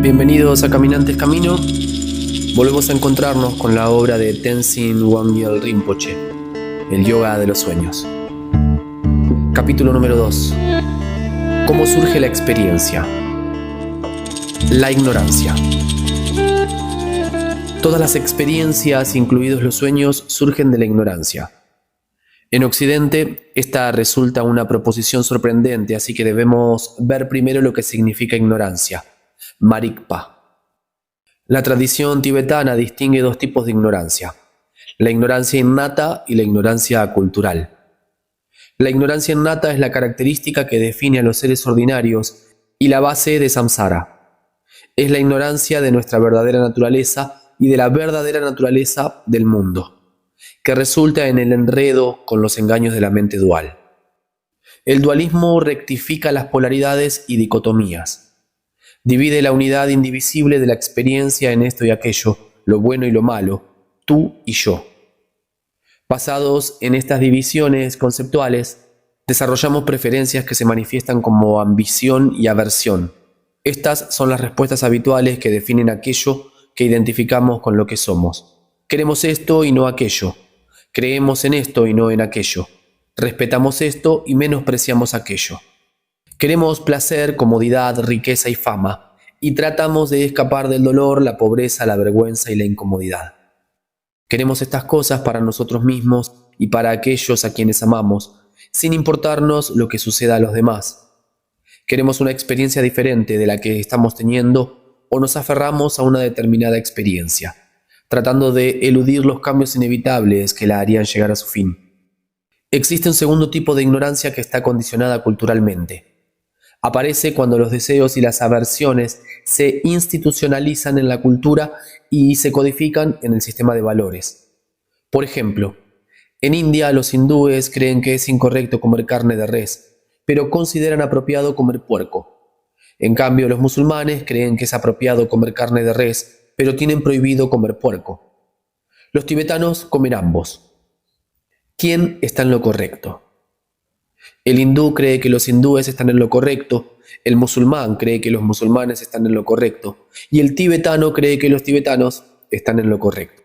Bienvenidos a Caminantes Camino. Volvemos a encontrarnos con la obra de Tenzin Wangyal Rinpoche, El Yoga de los Sueños. Capítulo número 2. ¿Cómo surge la experiencia? La ignorancia. Todas las experiencias, incluidos los sueños, surgen de la ignorancia. En Occidente, esta resulta una proposición sorprendente, así que debemos ver primero lo que significa ignorancia. Marikpa. La tradición tibetana distingue dos tipos de ignorancia: la ignorancia innata y la ignorancia cultural. La ignorancia innata es la característica que define a los seres ordinarios y la base de samsara. Es la ignorancia de nuestra verdadera naturaleza y de la verdadera naturaleza del mundo, que resulta en el enredo con los engaños de la mente dual. El dualismo rectifica las polaridades y dicotomías. Divide la unidad indivisible de la experiencia en esto y aquello, lo bueno y lo malo, tú y yo. Basados en estas divisiones conceptuales, desarrollamos preferencias que se manifiestan como ambición y aversión. Estas son las respuestas habituales que definen aquello que identificamos con lo que somos. Queremos esto y no aquello. Creemos en esto y no en aquello. Respetamos esto y menospreciamos aquello. Queremos placer, comodidad, riqueza y fama, y tratamos de escapar del dolor, la pobreza, la vergüenza y la incomodidad. Queremos estas cosas para nosotros mismos y para aquellos a quienes amamos, sin importarnos lo que suceda a los demás. Queremos una experiencia diferente de la que estamos teniendo o nos aferramos a una determinada experiencia, tratando de eludir los cambios inevitables que la harían llegar a su fin. Existe un segundo tipo de ignorancia que está condicionada culturalmente. Aparece cuando los deseos y las aversiones se institucionalizan en la cultura y se codifican en el sistema de valores. Por ejemplo, en India los hindúes creen que es incorrecto comer carne de res, pero consideran apropiado comer puerco. En cambio, los musulmanes creen que es apropiado comer carne de res, pero tienen prohibido comer puerco. Los tibetanos comen ambos. ¿Quién está en lo correcto? El hindú cree que los hindúes están en lo correcto, el musulmán cree que los musulmanes están en lo correcto, y el tibetano cree que los tibetanos están en lo correcto.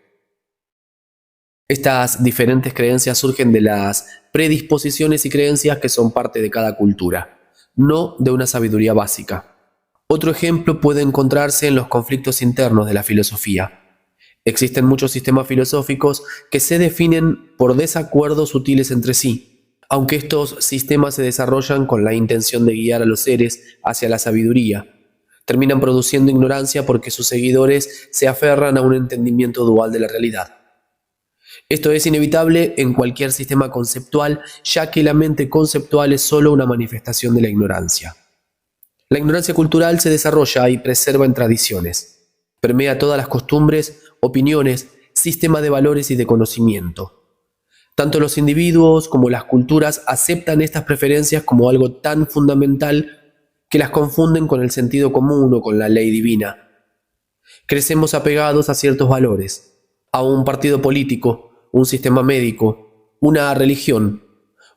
Estas diferentes creencias surgen de las predisposiciones y creencias que son parte de cada cultura, no de una sabiduría básica. Otro ejemplo puede encontrarse en los conflictos internos de la filosofía. Existen muchos sistemas filosóficos que se definen por desacuerdos sutiles entre sí, aunque estos sistemas se desarrollan con la intención de guiar a los seres hacia la sabiduría. Terminan produciendo ignorancia porque sus seguidores se aferran a un entendimiento dual de la realidad. Esto es inevitable en cualquier sistema conceptual, ya que la mente conceptual es solo una manifestación de la ignorancia. La ignorancia cultural se desarrolla y preserva en tradiciones. Permea todas las costumbres, opiniones, sistema de valores y de conocimiento. Tanto los individuos como las culturas aceptan estas preferencias como algo tan fundamental que las confunden con el sentido común o con la ley divina. Crecemos apegados a ciertos valores, a un partido político, un sistema médico, una religión,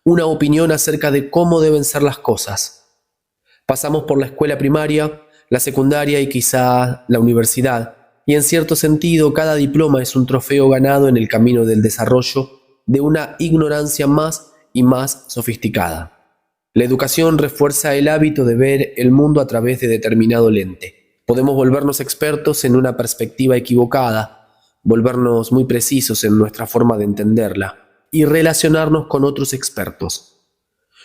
una opinión acerca de cómo deben ser las cosas. Pasamos por la escuela primaria, la secundaria y quizá la universidad, y en cierto sentido cada diploma es un trofeo ganado en el camino del desarrollo de una ignorancia más y más sofisticada. La educación refuerza el hábito de ver el mundo a través de determinado lente. Podemos volvernos expertos en una perspectiva equivocada, volvernos muy precisos en nuestra forma de entenderla y relacionarnos con otros expertos.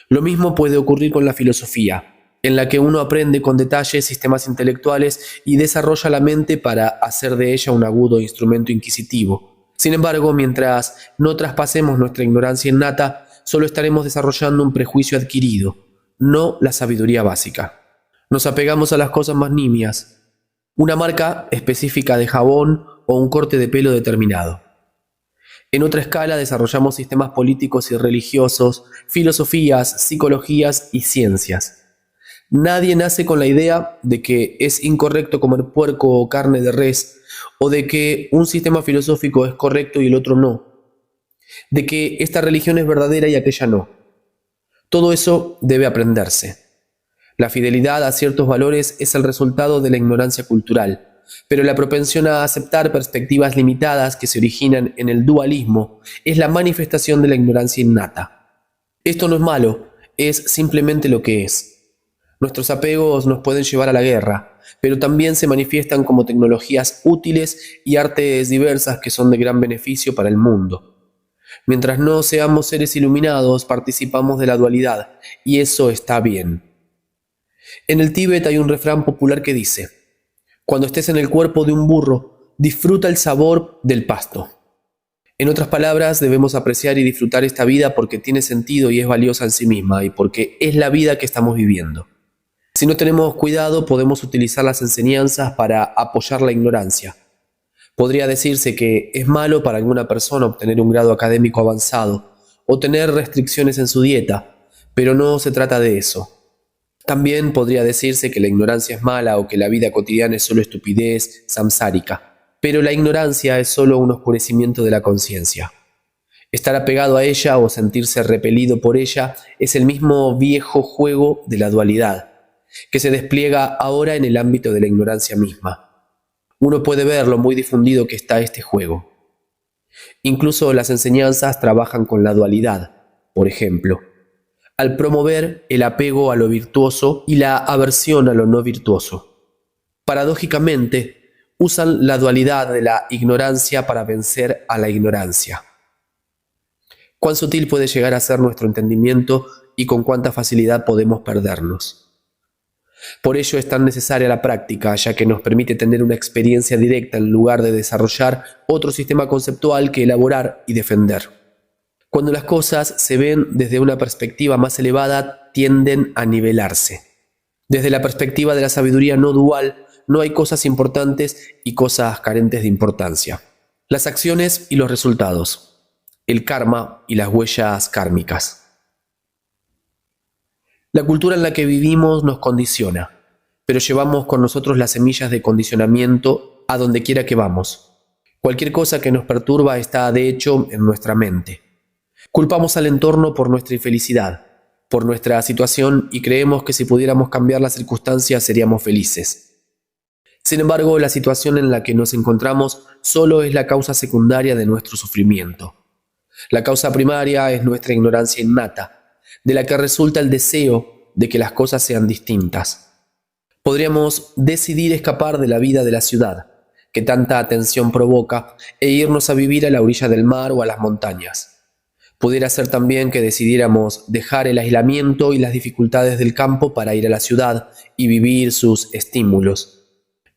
Lo mismo puede ocurrir con la filosofía, en la que uno aprende con detalle sistemas intelectuales y desarrolla la mente para hacer de ella un agudo instrumento inquisitivo. Sin embargo, mientras no traspasemos nuestra ignorancia innata, solo estaremos desarrollando un prejuicio adquirido, no la sabiduría básica. Nos apegamos a las cosas más nimias, una marca específica de jabón o un corte de pelo determinado. En otra escala desarrollamos sistemas políticos y religiosos, filosofías, psicologías y ciencias. Nadie nace con la idea de que es incorrecto comer puerco o carne de res, o de que un sistema filosófico es correcto y el otro no, de que esta religión es verdadera y aquella no. Todo eso debe aprenderse. La fidelidad a ciertos valores es el resultado de la ignorancia cultural, pero la propensión a aceptar perspectivas limitadas que se originan en el dualismo es la manifestación de la ignorancia innata. Esto no es malo, es simplemente lo que es. Nuestros apegos nos pueden llevar a la guerra, pero también se manifiestan como tecnologías útiles y artes diversas que son de gran beneficio para el mundo. Mientras no seamos seres iluminados, participamos de la dualidad, y eso está bien. En el Tíbet hay un refrán popular que dice: cuando estés en el cuerpo de un burro, disfruta el sabor del pasto. En otras palabras, debemos apreciar y disfrutar esta vida porque tiene sentido y es valiosa en sí misma, y porque es la vida que estamos viviendo. Si no tenemos cuidado, podemos utilizar las enseñanzas para apoyar la ignorancia. Podría decirse que es malo para alguna persona obtener un grado académico avanzado o tener restricciones en su dieta, pero no se trata de eso. También podría decirse que la ignorancia es mala o que la vida cotidiana es solo estupidez samsárica, pero la ignorancia es solo un oscurecimiento de la conciencia. Estar apegado a ella o sentirse repelido por ella es el mismo viejo juego de la dualidad, que se despliega ahora en el ámbito de la ignorancia misma. Uno puede ver lo muy difundido que está este juego. Incluso las enseñanzas trabajan con la dualidad, por ejemplo, al promover el apego a lo virtuoso y la aversión a lo no virtuoso. Paradójicamente, usan la dualidad de la ignorancia para vencer a la ignorancia. Cuán sutil puede llegar a ser nuestro entendimiento y con cuánta facilidad podemos perdernos. Por ello es tan necesaria la práctica, ya que nos permite tener una experiencia directa en lugar de desarrollar otro sistema conceptual que elaborar y defender. Cuando las cosas se ven desde una perspectiva más elevada, tienden a nivelarse. Desde la perspectiva de la sabiduría no dual, no hay cosas importantes y cosas carentes de importancia. Las acciones y los resultados, el karma y las huellas kármicas. La cultura en la que vivimos nos condiciona, pero llevamos con nosotros las semillas de condicionamiento a donde quiera que vamos. Cualquier cosa que nos perturba está, de hecho, en nuestra mente. Culpamos al entorno por nuestra infelicidad, por nuestra situación, y creemos que si pudiéramos cambiar las circunstancias seríamos felices. Sin embargo, la situación en la que nos encontramos solo es la causa secundaria de nuestro sufrimiento. La causa primaria es nuestra ignorancia innata, de la que resulta el deseo de que las cosas sean distintas. Podríamos decidir escapar de la vida de la ciudad, que tanta atención provoca, e irnos a vivir a la orilla del mar o a las montañas. Pudiera ser también que decidiéramos dejar el aislamiento y las dificultades del campo para ir a la ciudad y vivir sus estímulos.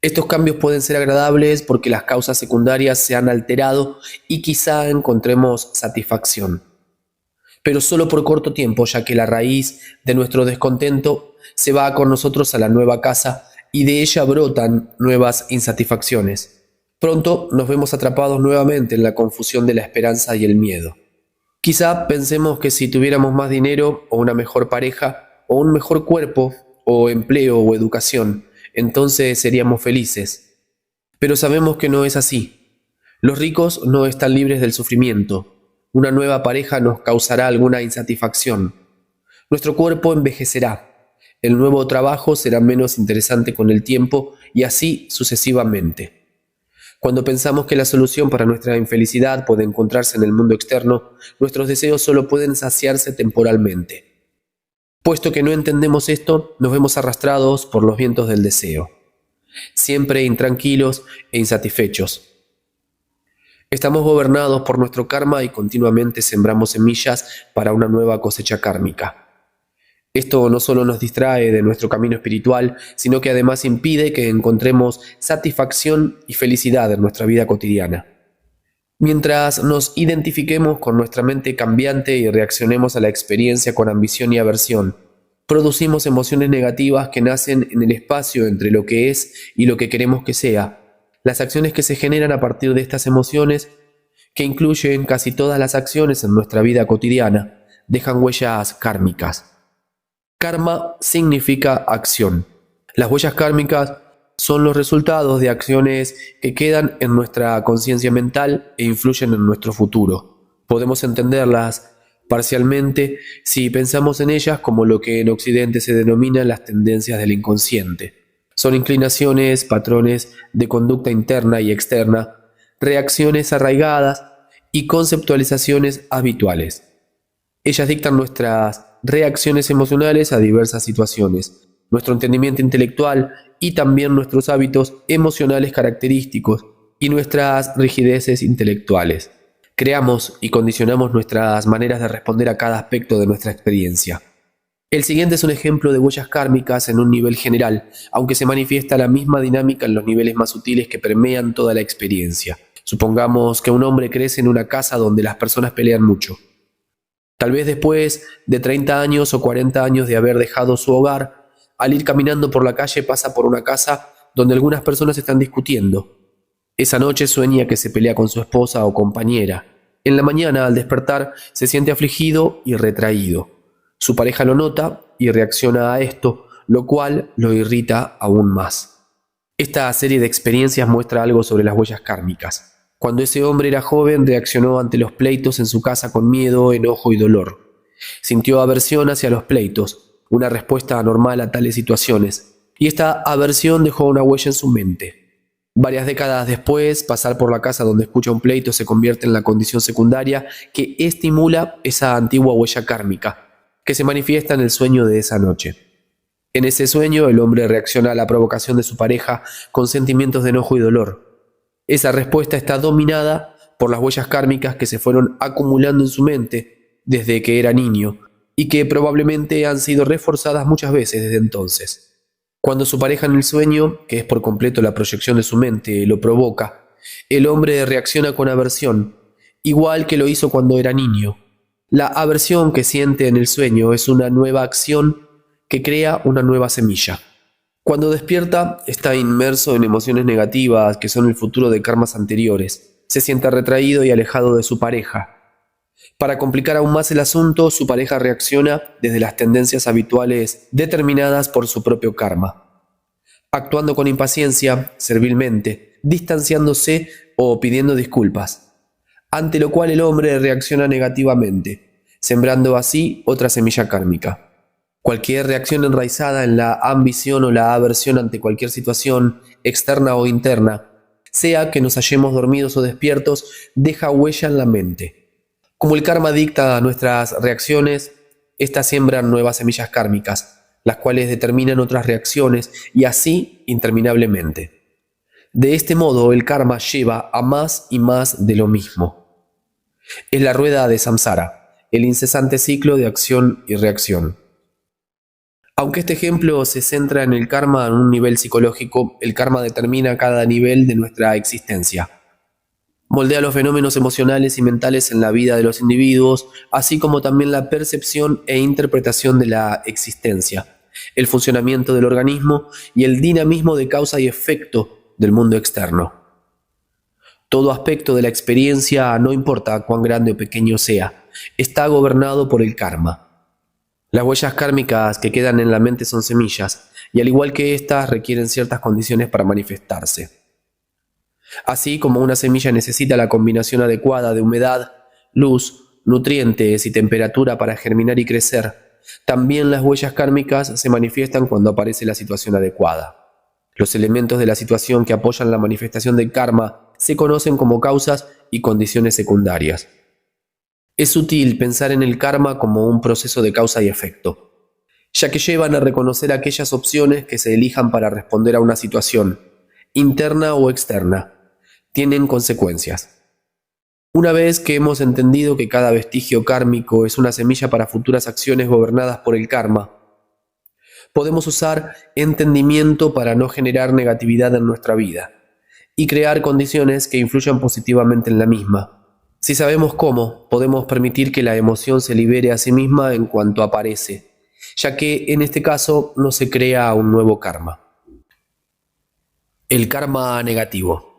Estos cambios pueden ser agradables porque las causas secundarias se han alterado y quizá encontremos satisfacción. Pero solo por corto tiempo, ya que la raíz de nuestro descontento se va con nosotros a la nueva casa y de ella brotan nuevas insatisfacciones. Pronto nos vemos atrapados nuevamente en la confusión de la esperanza y el miedo. Quizá pensemos que si tuviéramos más dinero o una mejor pareja o un mejor cuerpo o empleo o educación, entonces seríamos felices. Pero sabemos que no es así. Los ricos no están libres del sufrimiento. Una nueva pareja nos causará alguna insatisfacción. Nuestro cuerpo envejecerá. El nuevo trabajo será menos interesante con el tiempo y así sucesivamente. Cuando pensamos que la solución para nuestra infelicidad puede encontrarse en el mundo externo, nuestros deseos solo pueden saciarse temporalmente. Puesto que no entendemos esto, nos vemos arrastrados por los vientos del deseo, siempre intranquilos e insatisfechos. Estamos gobernados por nuestro karma y continuamente sembramos semillas para una nueva cosecha kármica. Esto no solo nos distrae de nuestro camino espiritual, sino que además impide que encontremos satisfacción y felicidad en nuestra vida cotidiana. Mientras nos identifiquemos con nuestra mente cambiante y reaccionemos a la experiencia con ambición y aversión, producimos emociones negativas que nacen en el espacio entre lo que es y lo que queremos que sea. Las acciones que se generan a partir de estas emociones, que incluyen casi todas las acciones en nuestra vida cotidiana, dejan huellas kármicas. Karma significa acción. Las huellas kármicas son los resultados de acciones que quedan en nuestra conciencia mental e influyen en nuestro futuro. Podemos entenderlas parcialmente si pensamos en ellas como lo que en Occidente se denomina las tendencias del inconsciente. Son inclinaciones, patrones de conducta interna y externa, reacciones arraigadas y conceptualizaciones habituales. Ellas dictan nuestras reacciones emocionales a diversas situaciones, nuestro entendimiento intelectual y también nuestros hábitos emocionales característicos y nuestras rigideces intelectuales. Creamos y condicionamos nuestras maneras de responder a cada aspecto de nuestra experiencia. El siguiente es un ejemplo de huellas kármicas en un nivel general, aunque se manifiesta la misma dinámica en los niveles más sutiles que permean toda la experiencia. Supongamos que un hombre crece en una casa donde las personas pelean mucho. Tal vez después de 30 años o 40 años de haber dejado su hogar, al ir caminando por la calle pasa por una casa donde algunas personas están discutiendo. Esa noche sueña que se pelea con su esposa o compañera. En la mañana, al despertar, se siente afligido y retraído. Su pareja lo nota y reacciona a esto, lo cual lo irrita aún más. Esta serie de experiencias muestra algo sobre las huellas kármicas. Cuando ese hombre era joven, reaccionó ante los pleitos en su casa con miedo, enojo y dolor. Sintió aversión hacia los pleitos, una respuesta anormal a tales situaciones, y esta aversión dejó una huella en su mente. Varias décadas después, pasar por la casa donde escucha un pleito se convierte en la condición secundaria que estimula esa antigua huella kármica, que se manifiesta en el sueño de esa noche. En ese sueño, el hombre reacciona a la provocación de su pareja con sentimientos de enojo y dolor. Esa respuesta está dominada por las huellas kármicas que se fueron acumulando en su mente desde que era niño y que probablemente han sido reforzadas muchas veces desde entonces. Cuando su pareja en el sueño, que es por completo la proyección de su mente, lo provoca, el hombre reacciona con aversión, igual que lo hizo cuando era niño. La aversión que siente en el sueño es una nueva acción que crea una nueva semilla. Cuando despierta, está inmerso en emociones negativas que son el futuro de karmas anteriores. Se siente retraído y alejado de su pareja. Para complicar aún más el asunto, su pareja reacciona desde las tendencias habituales determinadas por su propio karma, actuando con impaciencia, servilmente, distanciándose o pidiendo disculpas, ante lo cual el hombre reacciona negativamente, sembrando así otra semilla kármica. Cualquier reacción enraizada en la ambición o la aversión ante cualquier situación, externa o interna, sea que nos hallemos dormidos o despiertos, deja huella en la mente. Como el karma dicta nuestras reacciones, éstas siembran nuevas semillas kármicas, las cuales determinan otras reacciones y así interminablemente. De este modo, el karma lleva a más y más de lo mismo. Es la rueda de samsara, el incesante ciclo de acción y reacción. Aunque este ejemplo se centra en el karma en un nivel psicológico, el karma determina cada nivel de nuestra existencia. Moldea los fenómenos emocionales y mentales en la vida de los individuos, así como también la percepción e interpretación de la existencia, el funcionamiento del organismo y el dinamismo de causa y efecto del mundo externo. Todo aspecto de la experiencia, no importa cuán grande o pequeño sea, está gobernado por el karma. Las huellas kármicas que quedan en la mente son semillas, y al igual que éstas requieren ciertas condiciones para manifestarse. Así como una semilla necesita la combinación adecuada de humedad, luz, nutrientes y temperatura para germinar y crecer, también las huellas kármicas se manifiestan cuando aparece la situación adecuada. Los elementos de la situación que apoyan la manifestación del karma se conocen como causas y condiciones secundarias. Es útil pensar en el karma como un proceso de causa y efecto, ya que llevan a reconocer aquellas opciones que se elijan para responder a una situación, interna o externa. Tienen consecuencias. Una vez que hemos entendido que cada vestigio kármico es una semilla para futuras acciones gobernadas por el karma, podemos usar entendimiento para no generar negatividad en nuestra vida y crear condiciones que influyan positivamente en la misma. Si sabemos cómo, podemos permitir que la emoción se libere a sí misma en cuanto aparece, ya que en este caso no se crea un nuevo karma. El karma negativo.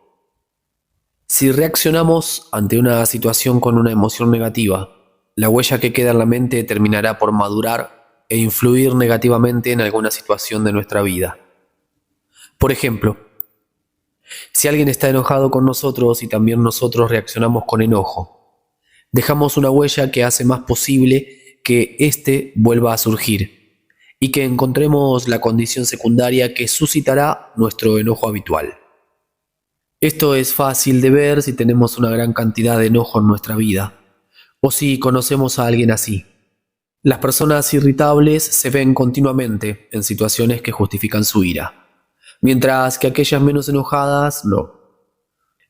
Si reaccionamos ante una situación con una emoción negativa, la huella que queda en la mente terminará por madurar e influir negativamente en alguna situación de nuestra vida. Por ejemplo, si alguien está enojado con nosotros y también nosotros reaccionamos con enojo, Dejamos una huella que hace más posible que éste vuelva a surgir y que encontremos la condición secundaria que suscitará nuestro enojo habitual. Esto es fácil de ver si tenemos una gran cantidad de enojo en nuestra vida o si conocemos a alguien así. Las personas irritables se ven continuamente en situaciones que justifican su ira, mientras que aquellas menos enojadas no.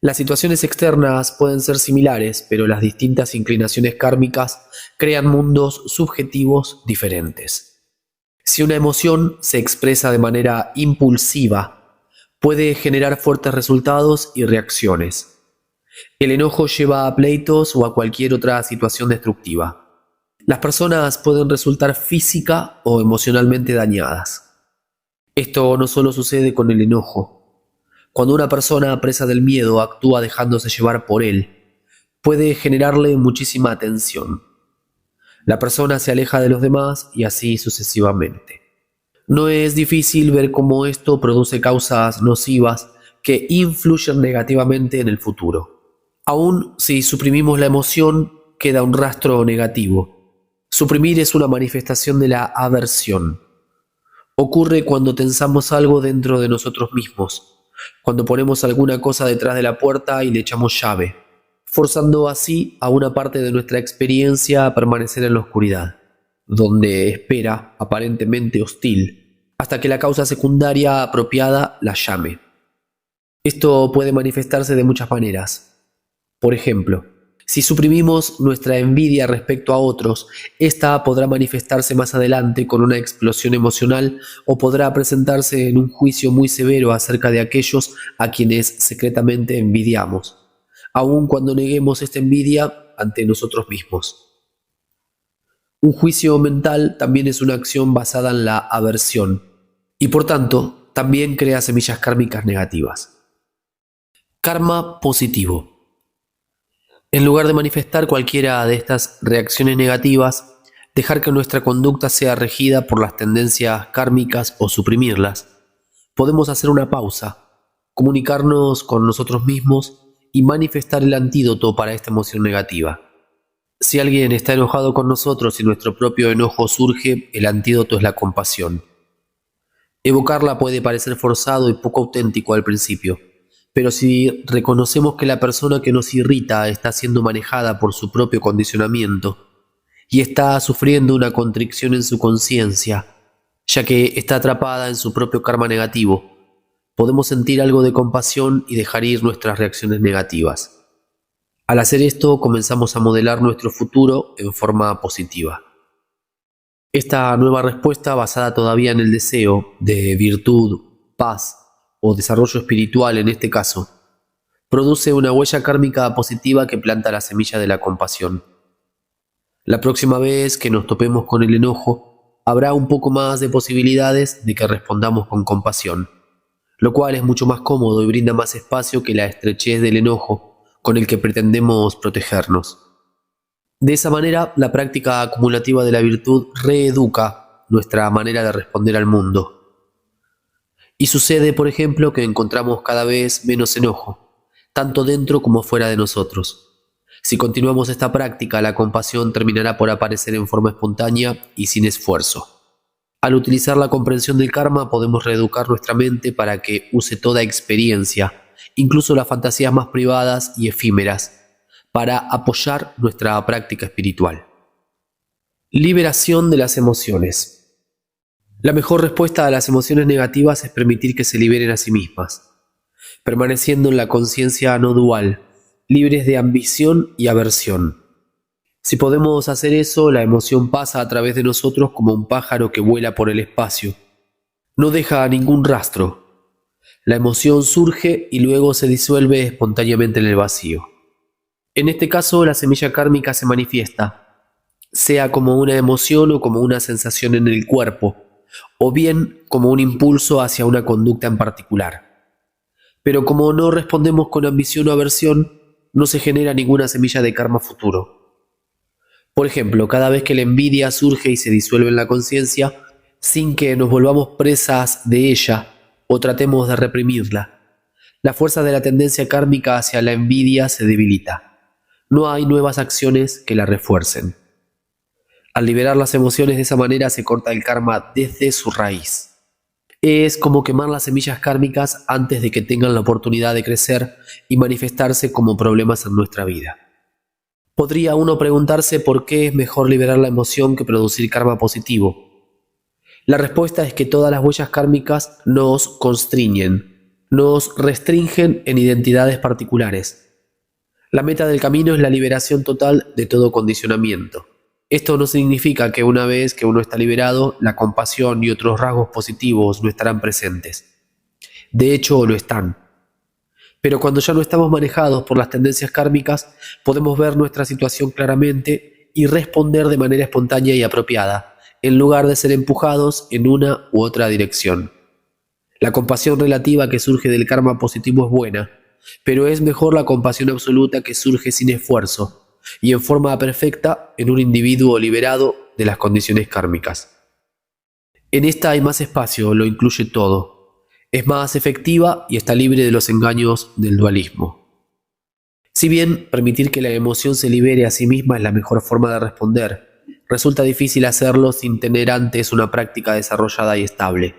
Las situaciones externas pueden ser similares, pero las distintas inclinaciones kármicas crean mundos subjetivos diferentes. Si una emoción se expresa de manera impulsiva, puede generar fuertes resultados y reacciones. El enojo lleva a pleitos o a cualquier otra situación destructiva. Las personas pueden resultar física o emocionalmente dañadas. Esto no solo sucede con el enojo. Cuando una persona presa del miedo actúa dejándose llevar por él, puede generarle muchísima tensión. La persona se aleja de los demás y así sucesivamente. No es difícil ver cómo esto produce causas nocivas que influyen negativamente en el futuro. Aún si suprimimos la emoción, queda un rastro negativo. Suprimir es una manifestación de la aversión. Ocurre cuando tensamos algo dentro de nosotros mismos, cuando ponemos alguna cosa detrás de la puerta y le echamos llave, forzando así a una parte de nuestra experiencia a permanecer en la oscuridad, donde espera, aparentemente hostil, hasta que la causa secundaria apropiada la llame. Esto puede manifestarse de muchas maneras. Por ejemplo, si suprimimos nuestra envidia respecto a otros, esta podrá manifestarse más adelante con una explosión emocional o podrá presentarse en un juicio muy severo acerca de aquellos a quienes secretamente envidiamos, aun cuando neguemos esta envidia ante nosotros mismos. Un juicio mental también es una acción basada en la aversión y por tanto también crea semillas kármicas negativas. Karma positivo. En lugar de manifestar cualquiera de estas reacciones negativas, dejar que nuestra conducta sea regida por las tendencias kármicas o suprimirlas, podemos hacer una pausa, comunicarnos con nosotros mismos y manifestar el antídoto para esta emoción negativa. Si alguien está enojado con nosotros y nuestro propio enojo surge, el antídoto es la compasión. Evocarla puede parecer forzado y poco auténtico al principio, pero si reconocemos que la persona que nos irrita está siendo manejada por su propio condicionamiento y está sufriendo una constricción en su conciencia, ya que está atrapada en su propio karma negativo, podemos sentir algo de compasión y dejar ir nuestras reacciones negativas. Al hacer esto, comenzamos a modelar nuestro futuro en forma positiva. Esta nueva respuesta, basada todavía en el deseo de virtud, paz o desarrollo espiritual en este caso, produce una huella kármica positiva que planta la semilla de la compasión. La próxima vez que nos topemos con el enojo, habrá un poco más de posibilidades de que respondamos con compasión, lo cual es mucho más cómodo y brinda más espacio que la estrechez del enojo con el que pretendemos protegernos. De esa manera, la práctica acumulativa de la virtud reeduca nuestra manera de responder al mundo. Y sucede, por ejemplo, que encontramos cada vez menos enojo, tanto dentro como fuera de nosotros. Si continuamos esta práctica, la compasión terminará por aparecer en forma espontánea y sin esfuerzo. Al utilizar la comprensión del karma, podemos reeducar nuestra mente para que use toda experiencia, incluso las fantasías más privadas y efímeras, para apoyar nuestra práctica espiritual. Liberación de las emociones. La mejor respuesta a las emociones negativas es permitir que se liberen a sí mismas, permaneciendo en la conciencia no dual, libres de ambición y aversión. Si podemos hacer eso, la emoción pasa a través de nosotros como un pájaro que vuela por el espacio. No deja ningún rastro. La emoción surge y luego se disuelve espontáneamente en el vacío. En este caso, la semilla kármica se manifiesta, sea como una emoción o como una sensación en el cuerpo, o bien como un impulso hacia una conducta en particular. Pero como no respondemos con ambición o aversión, no se genera ninguna semilla de karma futuro. Por ejemplo, cada vez que la envidia surge y se disuelve en la conciencia, sin que nos volvamos presas de ella o tratemos de reprimirla, la fuerza de la tendencia kármica hacia la envidia se debilita. no hay nuevas acciones que la refuercen. Al liberar las emociones de esa manera se corta el karma desde su raíz. Es como quemar las semillas kármicas antes de que tengan la oportunidad de crecer y manifestarse como problemas en nuestra vida. Podría uno preguntarse por qué es mejor liberar la emoción que producir karma positivo. La respuesta es que todas las huellas kármicas nos constriñen, nos restringen en identidades particulares. La meta del camino es la liberación total de todo condicionamiento. Esto no significa que una vez que uno está liberado, la compasión y otros rasgos positivos no estarán presentes. De hecho, lo están. Pero cuando ya no estamos manejados por las tendencias kármicas, podemos ver nuestra situación claramente y responder de manera espontánea y apropiada, en lugar de ser empujados en una u otra dirección. La compasión relativa que surge del karma positivo es buena, pero es mejor la compasión absoluta que surge sin esfuerzo y en forma perfecta en un individuo liberado de las condiciones kármicas. En esta hay más espacio, lo incluye todo. Es más efectiva y está libre de los engaños del dualismo. Si bien permitir que la emoción se libere a sí misma es la mejor forma de responder, resulta difícil hacerlo sin tener antes una práctica desarrollada y estable.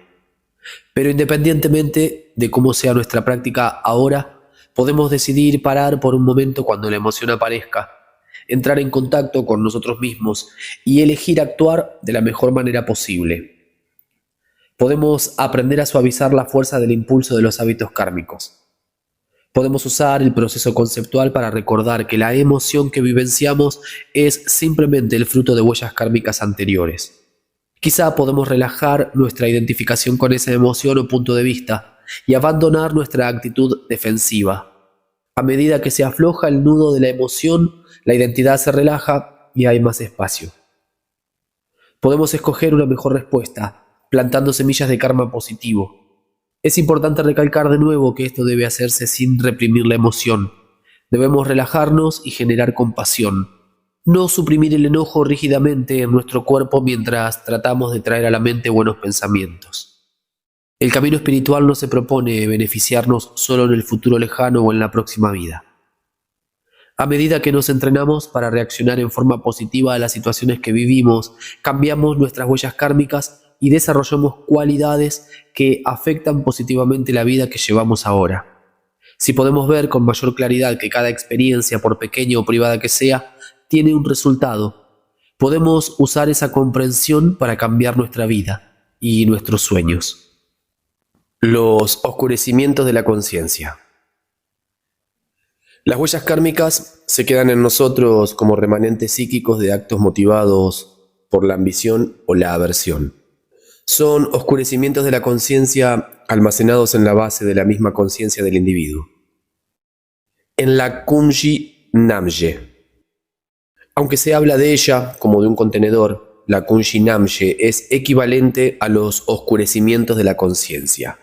Pero independientemente de cómo sea nuestra práctica ahora, podemos decidir parar por un momento cuando la emoción aparezca, entrar en contacto con nosotros mismos y elegir actuar de la mejor manera posible. Podemos aprender a suavizar la fuerza del impulso de los hábitos kármicos. Podemos usar el proceso conceptual para recordar que la emoción que vivenciamos es simplemente el fruto de huellas kármicas anteriores. Quizá podemos relajar nuestra identificación con esa emoción o punto de vista y abandonar nuestra actitud defensiva. A medida que se afloja el nudo de la emoción, la identidad se relaja y hay más espacio. Podemos escoger una mejor respuesta, plantando semillas de karma positivo. Es importante recalcar de nuevo que esto debe hacerse sin reprimir la emoción. Debemos relajarnos y generar compasión. No suprimir el enojo rígidamente en nuestro cuerpo mientras tratamos de traer a la mente buenos pensamientos. El camino espiritual no se propone beneficiarnos solo en el futuro lejano o en la próxima vida. A medida que nos entrenamos para reaccionar en forma positiva a las situaciones que vivimos, cambiamos nuestras huellas kármicas y desarrollamos cualidades que afectan positivamente la vida que llevamos ahora. Si podemos ver con mayor claridad que cada experiencia, por pequeña o privada que sea, tiene un resultado, podemos usar esa comprensión para cambiar nuestra vida y nuestros sueños. Los oscurecimientos de la conciencia. Las huellas kármicas se quedan en nosotros como remanentes psíquicos de actos motivados por la ambición o la aversión. Son oscurecimientos de la conciencia almacenados en la base de la misma conciencia del individuo. En la Kunji Namje. Aunque se habla de ella como de un contenedor, la Kunji Namje es equivalente a los oscurecimientos de la conciencia.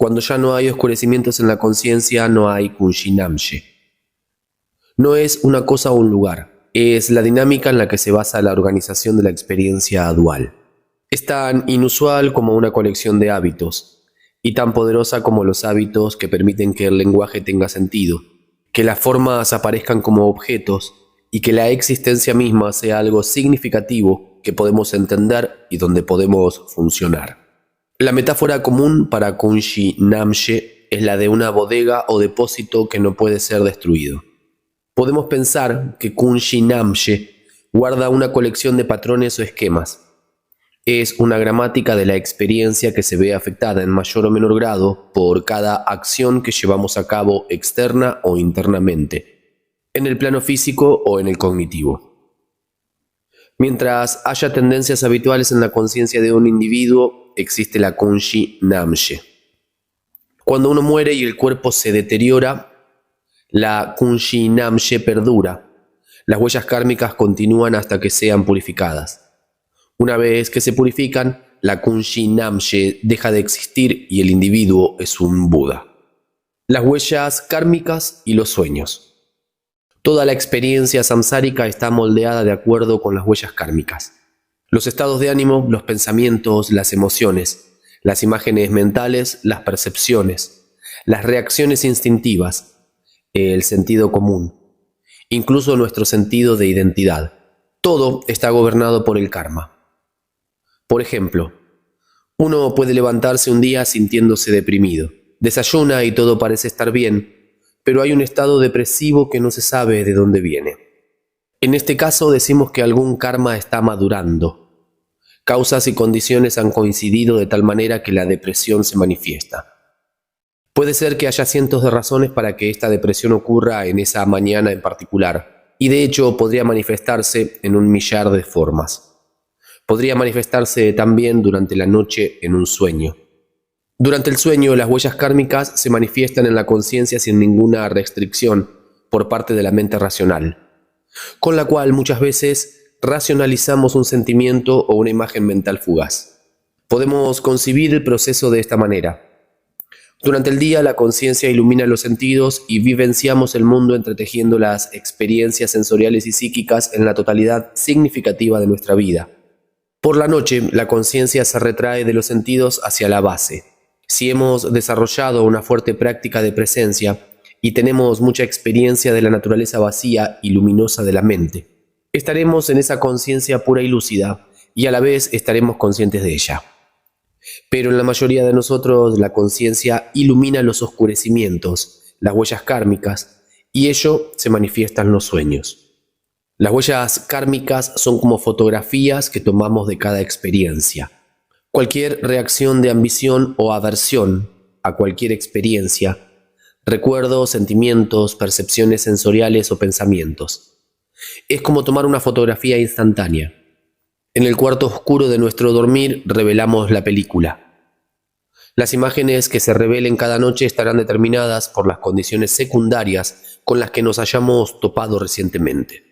Cuando ya no hay oscurecimientos en la conciencia, no hay Kunji Namje. No es una cosa o un lugar, es la dinámica en la que se basa la organización de la experiencia dual. Es tan inusual como una colección de hábitos, y tan poderosa como los hábitos que permiten que el lenguaje tenga sentido, que las formas aparezcan como objetos y que la existencia misma sea algo significativo que podemos entender y donde podemos funcionar. La metáfora común para Kunji Namje es la de una bodega o depósito que no puede ser destruido. Podemos pensar que Kunji Namje guarda una colección de patrones o esquemas. Es una gramática de la experiencia que se ve afectada en mayor o menor grado por cada acción que llevamos a cabo externa o internamente, en el plano físico o en el cognitivo. Mientras haya tendencias habituales en la conciencia de un individuo, existe la Kunji Namje. Cuando uno muere y el cuerpo se deteriora, la Kunji Namje perdura. Las huellas kármicas continúan hasta que sean purificadas. Una vez que se purifican, la Kunji Namje deja de existir y el individuo es un Buda. Las huellas kármicas y los sueños. Toda la experiencia samsárica está moldeada de acuerdo con las huellas kármicas. Los estados de ánimo, los pensamientos, las emociones, las imágenes mentales, las percepciones, las reacciones instintivas, el sentido común incluso nuestro sentido de identidad. Todo está gobernado por el karma. Por ejemplo, uno puede levantarse un día sintiéndose deprimido. Desayuna y todo parece estar bien, pero hay un estado depresivo que no se sabe de dónde viene. En este caso decimos que algún karma está madurando. Causas y condiciones han coincidido de tal manera que la depresión se manifiesta. Puede ser que haya cientos de razones para que esta depresión ocurra en esa mañana en particular, y de hecho podría manifestarse en un millar de formas. Podría manifestarse también durante la noche en un sueño. Durante el sueño, las huellas kármicas se manifiestan en la conciencia sin ninguna restricción por parte de la mente racional, con la cual muchas veces racionalizamos un sentimiento o una imagen mental fugaz. Podemos concebir el proceso de esta manera. Durante el día, la conciencia ilumina los sentidos y vivenciamos el mundo entretejiendo las experiencias sensoriales y psíquicas en la totalidad significativa de nuestra vida. Por la noche, la conciencia se retrae de los sentidos hacia la base. Si hemos desarrollado una fuerte práctica de presencia y tenemos mucha experiencia de la naturaleza vacía y luminosa de la mente, estaremos en esa conciencia pura y lúcida y a la vez estaremos conscientes de ella. Pero en la mayoría de nosotros la conciencia ilumina los oscurecimientos, las huellas kármicas, y ello se manifiesta en los sueños. Las huellas kármicas son como fotografías que tomamos de cada experiencia. Cualquier reacción de ambición o aversión a cualquier experiencia, recuerdos, sentimientos, percepciones sensoriales o pensamientos. Es como tomar una fotografía instantánea. En el cuarto oscuro de nuestro dormir revelamos la película. Las imágenes que se revelen cada noche estarán determinadas por las condiciones secundarias con las que nos hayamos topado recientemente.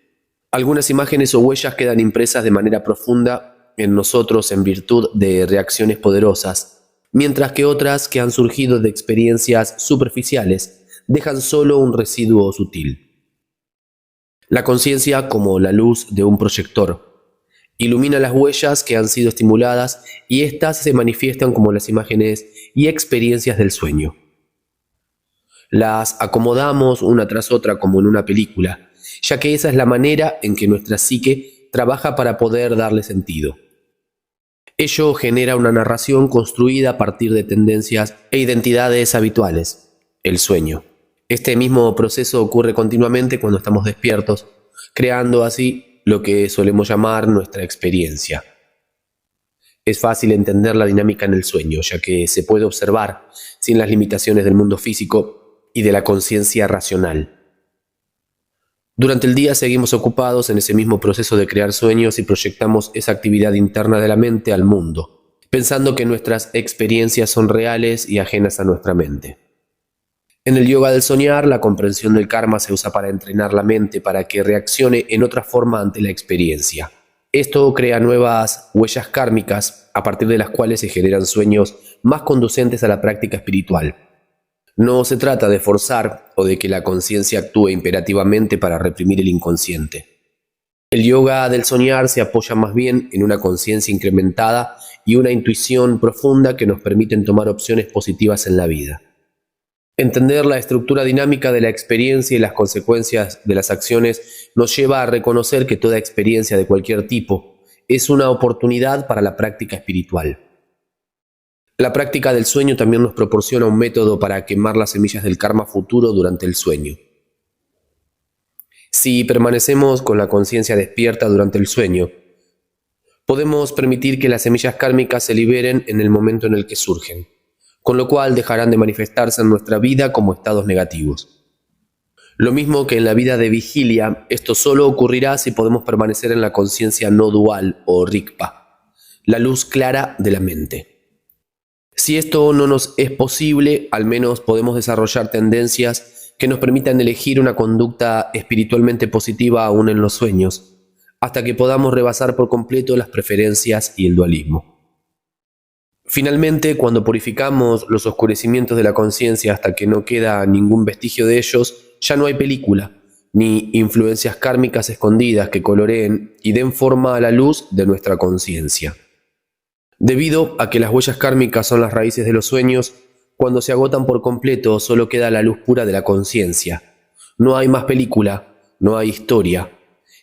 Algunas imágenes o huellas quedan impresas de manera profunda en nosotros en virtud de reacciones poderosas, mientras que otras que han surgido de experiencias superficiales dejan solo un residuo sutil. La conciencia, como la luz de un proyector, ilumina las huellas que han sido estimuladas y éstas se manifiestan como las imágenes y experiencias del sueño. Las acomodamos una tras otra como en una película, ya que esa es la manera en que nuestra psique trabaja para poder darle sentido. Ello genera una narración construida a partir de tendencias e identidades habituales, el sueño. Este mismo proceso ocurre continuamente cuando estamos despiertos, creando así lo que solemos llamar nuestra experiencia. Es fácil entender la dinámica en el sueño, ya que se puede observar sin las limitaciones del mundo físico y de la conciencia racional. Durante el día seguimos ocupados en ese mismo proceso de crear sueños y proyectamos esa actividad interna de la mente al mundo, pensando que nuestras experiencias son reales y ajenas a nuestra mente. En el yoga del soñar, la comprensión del karma se usa para entrenar la mente para que reaccione en otra forma ante la experiencia. Esto crea nuevas huellas kármicas a partir de las cuales se generan sueños más conducentes a la práctica espiritual. No se trata de forzar o de que la conciencia actúe imperativamente para reprimir el inconsciente. El yoga del soñar se apoya más bien en una conciencia incrementada y una intuición profunda que nos permiten tomar opciones positivas en la vida. Entender la estructura dinámica de la experiencia y las consecuencias de las acciones nos lleva a reconocer que toda experiencia de cualquier tipo es una oportunidad para la práctica espiritual. La práctica del sueño también nos proporciona un método para quemar las semillas del karma futuro durante el sueño. Si permanecemos con la conciencia despierta durante el sueño, podemos permitir que las semillas kármicas se liberen en el momento en el que surgen, con lo cual dejarán de manifestarse en nuestra vida como estados negativos. Lo mismo que en la vida de vigilia, esto solo ocurrirá si podemos permanecer en la conciencia no dual o rigpa, la luz clara de la mente. Si esto no nos es posible, al menos podemos desarrollar tendencias que nos permitan elegir una conducta espiritualmente positiva aún en los sueños, hasta que podamos rebasar por completo las preferencias y el dualismo. Finalmente, cuando purificamos los oscurecimientos de la conciencia hasta que no queda ningún vestigio de ellos, ya no hay película, ni influencias kármicas escondidas que coloreen y den forma a la luz de nuestra conciencia. Debido a que las huellas kármicas son las raíces de los sueños, cuando se agotan por completo solo queda la luz pura de la conciencia. No hay más película, no hay historia,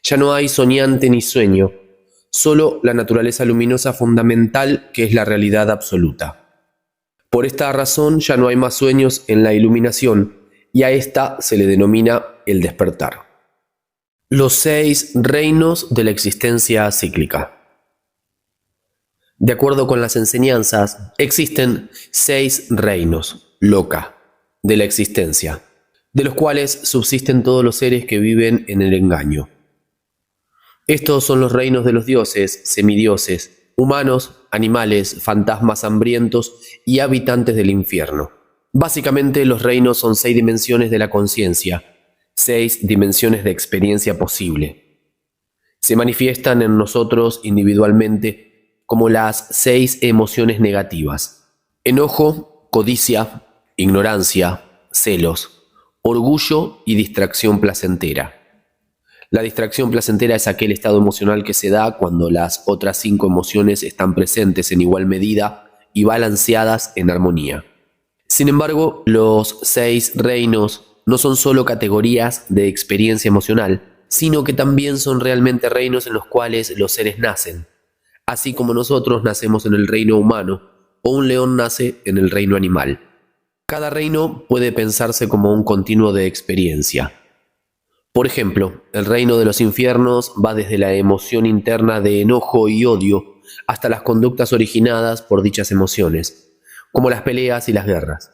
ya no hay soñante ni sueño, solo la naturaleza luminosa fundamental que es la realidad absoluta. Por esta razón ya no hay más sueños en la iluminación y a esta se le denomina el despertar. Los 6 reinos de la existencia cíclica. De acuerdo con las enseñanzas, existen 6 reinos, loka, de la existencia, de los cuales subsisten todos los seres que viven en el engaño. Estos son los reinos de los dioses, semidioses, humanos, animales, fantasmas hambrientos y habitantes del infierno. Básicamente los reinos son 6 dimensiones de la conciencia, 6 dimensiones de experiencia posible. Se manifiestan en nosotros individualmente como las 6 emociones negativas: enojo, codicia, ignorancia, celos, orgullo y distracción placentera. La distracción placentera es aquel estado emocional que se da cuando las otras 5 emociones están presentes en igual medida y balanceadas en armonía. Sin embargo, los 6 reinos no son solo categorías de experiencia emocional, sino que también son realmente reinos en los cuales los seres nacen, así como nosotros nacemos en el reino humano o un león nace en el reino animal. Cada reino puede pensarse como un continuo de experiencia. Por ejemplo, el reino de los infiernos va desde la emoción interna de enojo y odio hasta las conductas originadas por dichas emociones, como las peleas y las guerras.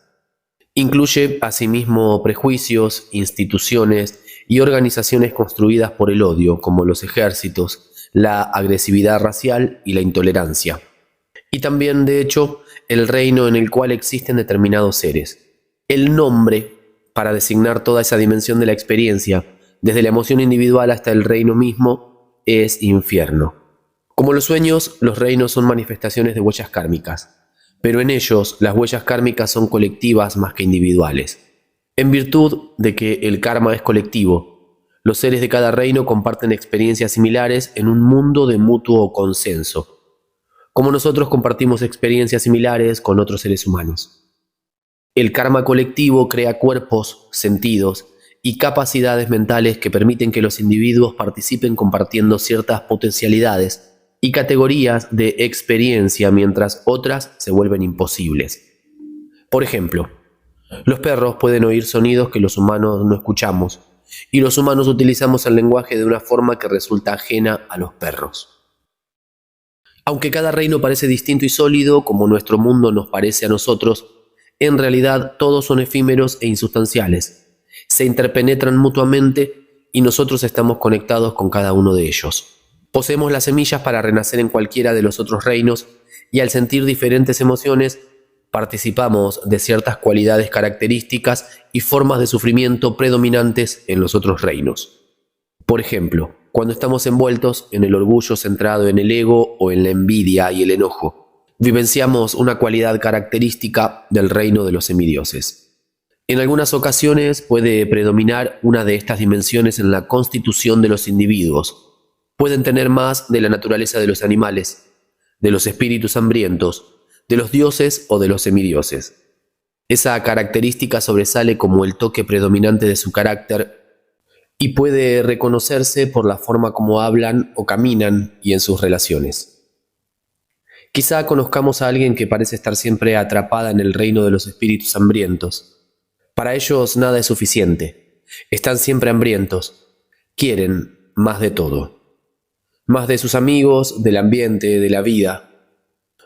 Incluye asimismo prejuicios, instituciones y organizaciones construidas por el odio, como los ejércitos, la agresividad racial y la intolerancia. Y también, de hecho, el reino en el cual existen determinados seres. El nombre, para designar toda esa dimensión de la experiencia, desde la emoción individual hasta el reino mismo, es infierno. Como los sueños, los reinos son manifestaciones de huellas kármicas, pero en ellos las huellas kármicas son colectivas más que individuales. En virtud de que el karma es colectivo, los seres de cada reino comparten experiencias similares en un mundo de mutuo consenso, como nosotros compartimos experiencias similares con otros seres humanos. El karma colectivo crea cuerpos, sentidos y capacidades mentales que permiten que los individuos participen compartiendo ciertas potencialidades y categorías de experiencia, mientras otras se vuelven imposibles. Por ejemplo, los perros pueden oír sonidos que los humanos no escuchamos, y los humanos utilizamos el lenguaje de una forma que resulta ajena a los perros. Aunque cada reino parece distinto y sólido, como nuestro mundo nos parece a nosotros, en realidad todos son efímeros e insustanciales. Se interpenetran mutuamente y nosotros estamos conectados con cada uno de ellos. Poseemos las semillas para renacer en cualquiera de los otros reinos y al sentir diferentes emociones, participamos de ciertas cualidades características y formas de sufrimiento predominantes en los otros reinos. Por ejemplo, cuando estamos envueltos en el orgullo centrado en el ego o en la envidia y el enojo, vivenciamos una cualidad característica del reino de los semidioses. En algunas ocasiones puede predominar una de estas dimensiones en la constitución de los individuos. Pueden tener más de la naturaleza de los animales, de los espíritus hambrientos, de los dioses o de los semidioses. Esa característica sobresale como el toque predominante de su carácter y puede reconocerse por la forma como hablan o caminan y en sus relaciones. Quizá conozcamos a alguien que parece estar siempre atrapada en el reino de los espíritus hambrientos. Para ellos nada es suficiente. Están siempre hambrientos. Quieren más de todo. Más de sus amigos, del ambiente, de la vida.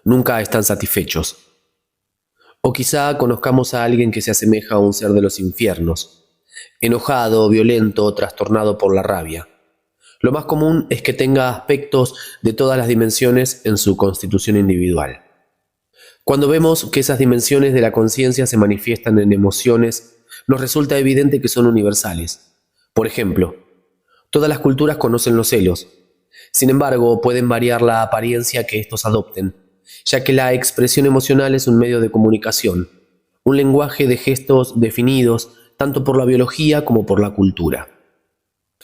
Nunca están satisfechos. O quizá conozcamos a alguien que se asemeja a un ser de los infiernos, enojado, violento, trastornado por la rabia. Lo más común es que tenga aspectos de todas las dimensiones en su constitución individual. Cuando vemos que esas dimensiones de la conciencia se manifiestan en emociones, nos resulta evidente que son universales. Por ejemplo, todas las culturas conocen los celos. Sin embargo, pueden variar la apariencia que estos adopten, ya que la expresión emocional es un medio de comunicación, un lenguaje de gestos definidos tanto por la biología como por la cultura.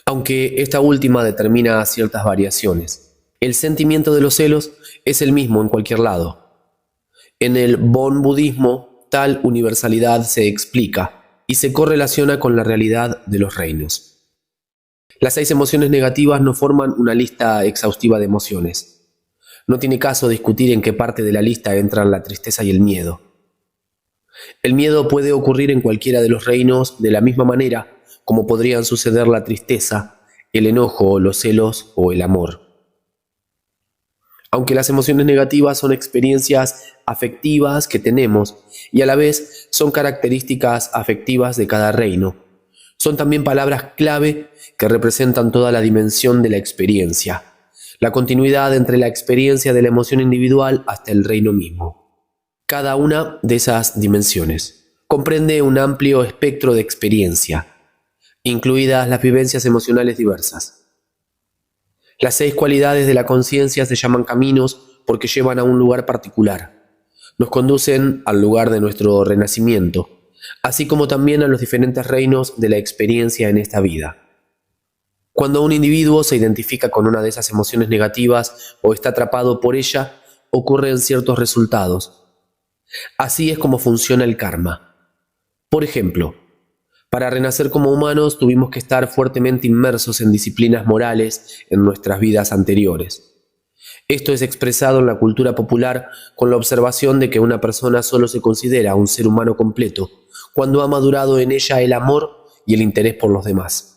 Aunque esta última determina ciertas variaciones, el sentimiento de los celos es el mismo en cualquier lado. En el Bon budismo, tal universalidad se explica y se correlaciona con la realidad de los reinos. Las 6 emociones negativas no forman una lista exhaustiva de emociones. No tiene caso discutir en qué parte de la lista entran la tristeza y el miedo. El miedo puede ocurrir en cualquiera de los reinos de la misma manera como podrían suceder la tristeza, el enojo, los celos o el amor. Aunque las emociones negativas son experiencias afectivas que tenemos y a la vez son características afectivas de cada reino, son también palabras clave que representan toda la dimensión de la experiencia, la continuidad entre la experiencia de la emoción individual hasta el reino mismo. Cada una de esas dimensiones comprende un amplio espectro de experiencia, incluidas las vivencias emocionales diversas. Las 6 cualidades de la conciencia se llaman caminos porque llevan a un lugar particular. Nos conducen al lugar de nuestro renacimiento, así como también a los diferentes reinos de la experiencia en esta vida. Cuando un individuo se identifica con una de esas emociones negativas o está atrapado por ella, ocurren ciertos resultados. Así es como funciona el karma. Por ejemplo, para renacer como humanos tuvimos que estar fuertemente inmersos en disciplinas morales en nuestras vidas anteriores. Esto es expresado en la cultura popular con la observación de que una persona solo se considera un ser humano completo cuando ha madurado en ella el amor y el interés por los demás.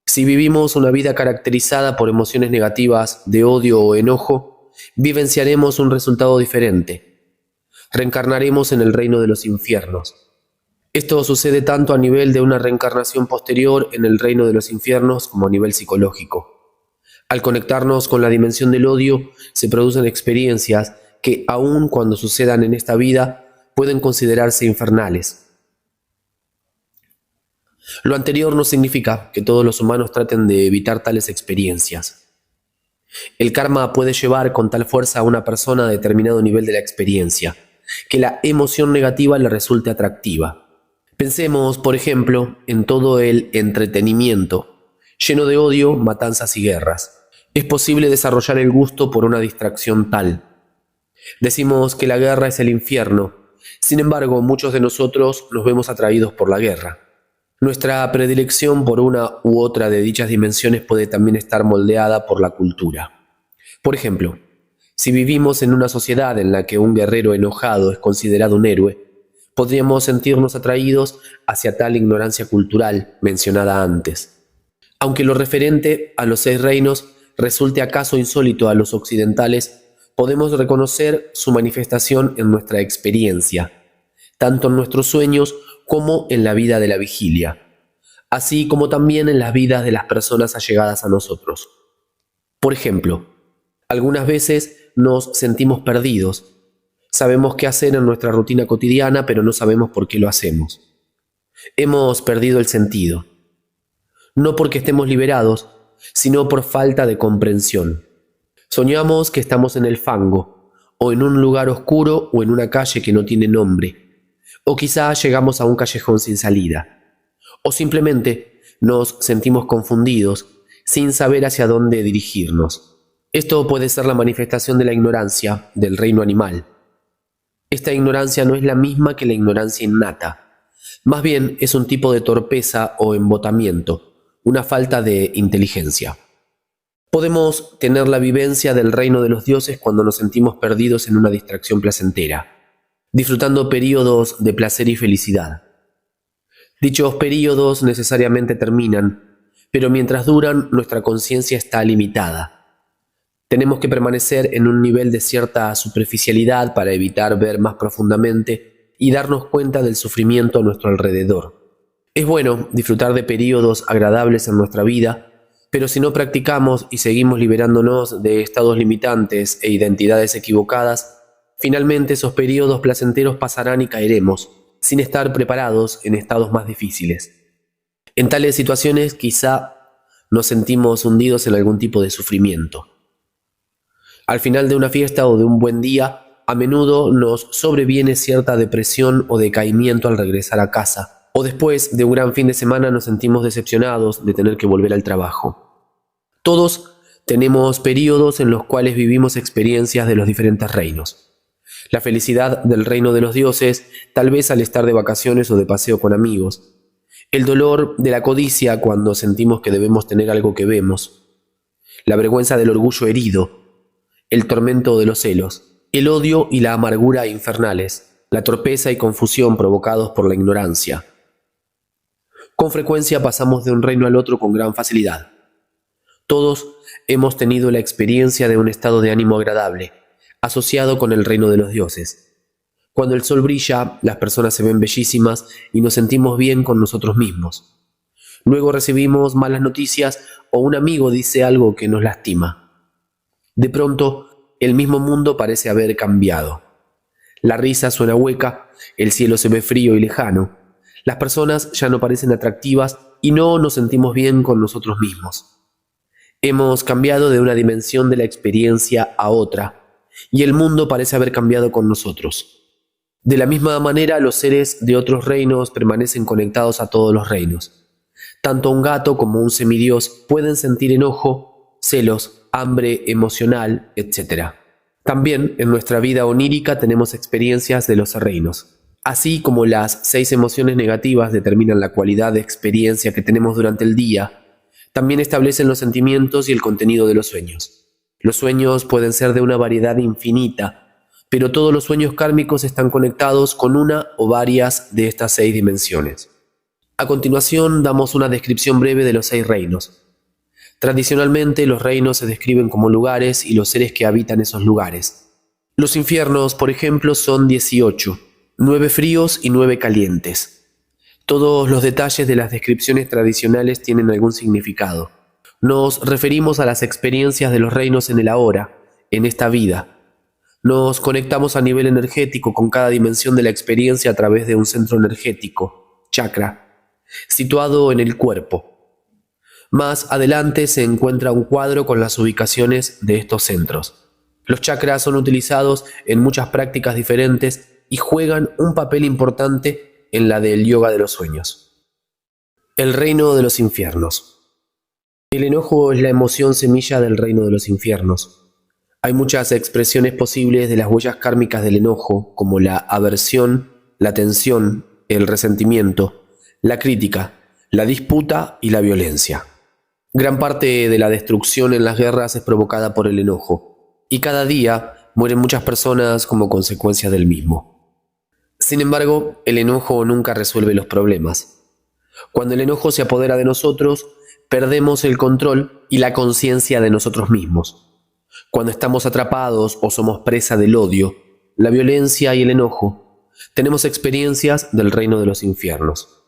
Si vivimos una vida caracterizada por emociones negativas de odio o enojo, vivenciaremos un resultado diferente. Reencarnaremos en el reino de los infiernos. Esto sucede tanto a nivel de una reencarnación posterior en el reino de los infiernos como a nivel psicológico. Al conectarnos con la dimensión del odio, se producen experiencias que, aun cuando sucedan en esta vida, pueden considerarse infernales. Lo anterior no significa que todos los humanos traten de evitar tales experiencias. El karma puede llevar con tal fuerza a una persona a determinado nivel de la experiencia, que la emoción negativa le resulte atractiva. Pensemos, por ejemplo, en todo el entretenimiento, lleno de odio, matanzas y guerras. Es posible desarrollar el gusto por una distracción tal. Decimos que la guerra es el infierno, sin embargo, muchos de nosotros nos vemos atraídos por la guerra. Nuestra predilección por una u otra de dichas dimensiones puede también estar moldeada por la cultura. Por ejemplo, si vivimos en una sociedad en la que un guerrero enojado es considerado un héroe, podríamos sentirnos atraídos hacia tal ignorancia cultural mencionada antes. Aunque lo referente a los 6 reinos resulte acaso insólito a los occidentales, podemos reconocer su manifestación en nuestra experiencia, tanto en nuestros sueños como en la vida de la vigilia, así como también en las vidas de las personas allegadas a nosotros. Por ejemplo, algunas veces nos sentimos perdidos. Sabemos qué hacer en nuestra rutina cotidiana, pero no sabemos por qué lo hacemos. Hemos perdido el sentido. No porque estemos liberados, sino por falta de comprensión. Soñamos que estamos en el fango, o en un lugar oscuro, o en una calle que no tiene nombre. O quizá llegamos a un callejón sin salida. O simplemente nos sentimos confundidos, sin saber hacia dónde dirigirnos. Esto puede ser la manifestación de la ignorancia del reino animal. Esta ignorancia no es la misma que la ignorancia innata. Más bien es un tipo de torpeza o embotamiento, una falta de inteligencia. Podemos tener la vivencia del reino de los dioses cuando nos sentimos perdidos en una distracción placentera, disfrutando períodos de placer y felicidad. Dichos períodos necesariamente terminan, pero mientras duran nuestra conciencia está limitada. Tenemos que permanecer en un nivel de cierta superficialidad para evitar ver más profundamente y darnos cuenta del sufrimiento a nuestro alrededor. Es bueno disfrutar de períodos agradables en nuestra vida, pero si no practicamos y seguimos liberándonos de estados limitantes e identidades equivocadas, finalmente esos períodos placenteros pasarán y caeremos, sin estar preparados en estados más difíciles. En tales situaciones quizá nos sentimos hundidos en algún tipo de sufrimiento. Al final de una fiesta o de un buen día, a menudo nos sobreviene cierta depresión o decaimiento al regresar a casa, o después de un gran fin de semana nos sentimos decepcionados de tener que volver al trabajo. Todos tenemos periodos en los cuales vivimos experiencias de los diferentes reinos. La felicidad del reino de los dioses, tal vez al estar de vacaciones o de paseo con amigos. El dolor de la codicia cuando sentimos que debemos tener algo que vemos, la vergüenza del orgullo herido, el tormento de los celos, el odio y la amargura infernales, la torpeza y confusión provocados por la ignorancia. Con frecuencia pasamos de un reino al otro con gran facilidad. Todos hemos tenido la experiencia de un estado de ánimo agradable, asociado con el reino de los dioses. Cuando el sol brilla, las personas se ven bellísimas y nos sentimos bien con nosotros mismos. Luego recibimos malas noticias o un amigo dice algo que nos lastima. De pronto, el mismo mundo parece haber cambiado. La risa suena hueca, el cielo se ve frío y lejano. Las personas ya no parecen atractivas y no nos sentimos bien con nosotros mismos. Hemos cambiado de una dimensión de la experiencia a otra, y el mundo parece haber cambiado con nosotros. De la misma manera, los seres de otros reinos permanecen conectados a todos los reinos. Tanto un gato como un semidios pueden sentir enojo, celos, hambre emocional, etc. También en nuestra vida onírica tenemos experiencias de los reinos. Así como las 6 emociones negativas determinan la cualidad de experiencia que tenemos durante el día, también establecen los sentimientos y el contenido de los sueños. Los sueños pueden ser de una variedad infinita, pero todos los sueños kármicos están conectados con una o varias de estas 6 dimensiones. A continuación damos una descripción breve de los 6 reinos. Tradicionalmente los reinos se describen como lugares y los seres que habitan esos lugares. Los infiernos, por ejemplo, son 18, 9 fríos y 9 calientes. Todos los detalles de las descripciones tradicionales tienen algún significado. Nos referimos a las experiencias de los reinos en el ahora, en esta vida. Nos conectamos a nivel energético con cada dimensión de la experiencia a través de un centro energético, chakra, situado en el cuerpo. Más adelante se encuentra un cuadro con las ubicaciones de estos centros. Los chakras son utilizados en muchas prácticas diferentes y juegan un papel importante en la del yoga de los sueños. El reino de los infiernos. El enojo es la emoción semilla del reino de los infiernos. Hay muchas expresiones posibles de las huellas kármicas del enojo, como la aversión, la tensión, el resentimiento, la crítica, la disputa y la violencia. Gran parte de la destrucción en las guerras es provocada por el enojo, y cada día mueren muchas personas como consecuencia del mismo. Sin embargo, el enojo nunca resuelve los problemas. Cuando el enojo se apodera de nosotros, perdemos el control y la conciencia de nosotros mismos. Cuando estamos atrapados o somos presa del odio, la violencia y el enojo, tenemos experiencias del reino de los infiernos.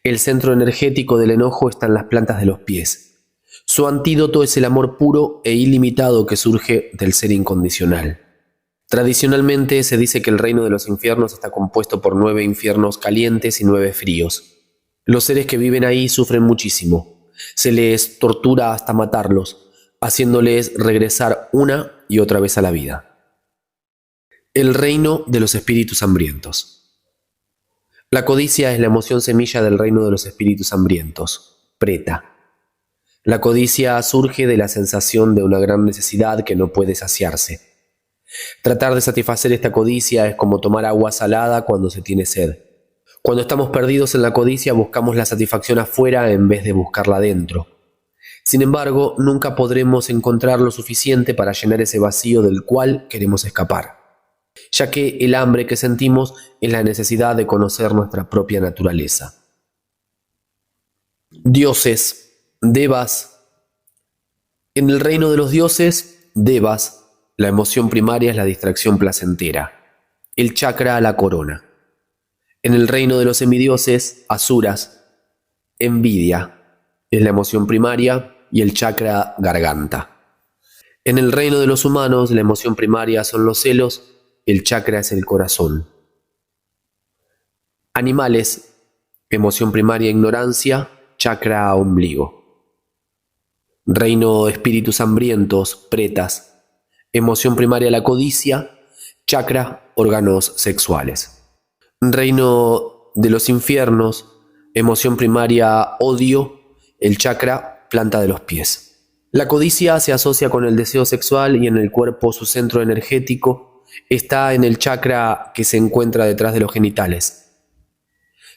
El centro energético del enojo está en las plantas de los pies. Su antídoto es el amor puro e ilimitado que surge del ser incondicional. Tradicionalmente se dice que el reino de los infiernos está compuesto por 9 infiernos calientes y 9 fríos. Los seres que viven ahí sufren muchísimo. Se les tortura hasta matarlos, haciéndoles regresar una y otra vez a la vida. El reino de los espíritus hambrientos. La codicia es la emoción semilla del reino de los espíritus hambrientos, preta. La codicia surge de la sensación de una gran necesidad que no puede saciarse. Tratar de satisfacer esta codicia es como tomar agua salada cuando se tiene sed. Cuando estamos perdidos en la codicia buscamos la satisfacción afuera en vez de buscarla dentro. Sin embargo, nunca podremos encontrar lo suficiente para llenar ese vacío del cual queremos escapar, ya que el hambre que sentimos es la necesidad de conocer nuestra propia naturaleza. Dioses, devas. En el reino de los dioses, devas, la emoción primaria es la distracción placentera, el chakra la corona. En el reino de los semidioses, asuras, envidia es la emoción primaria y el chakra garganta. En el reino de los humanos, la emoción primaria son los celos, el chakra es el corazón. Animales, emoción primaria ignorancia, chakra ombligo. Reino de espíritus hambrientos, pretas, emoción primaria la codicia, chakra, órganos sexuales. Reino de los infiernos, emoción primaria odio, el chakra, planta de los pies. La codicia se asocia con el deseo sexual y en el cuerpo su centro energético está en el chakra que se encuentra detrás de los genitales.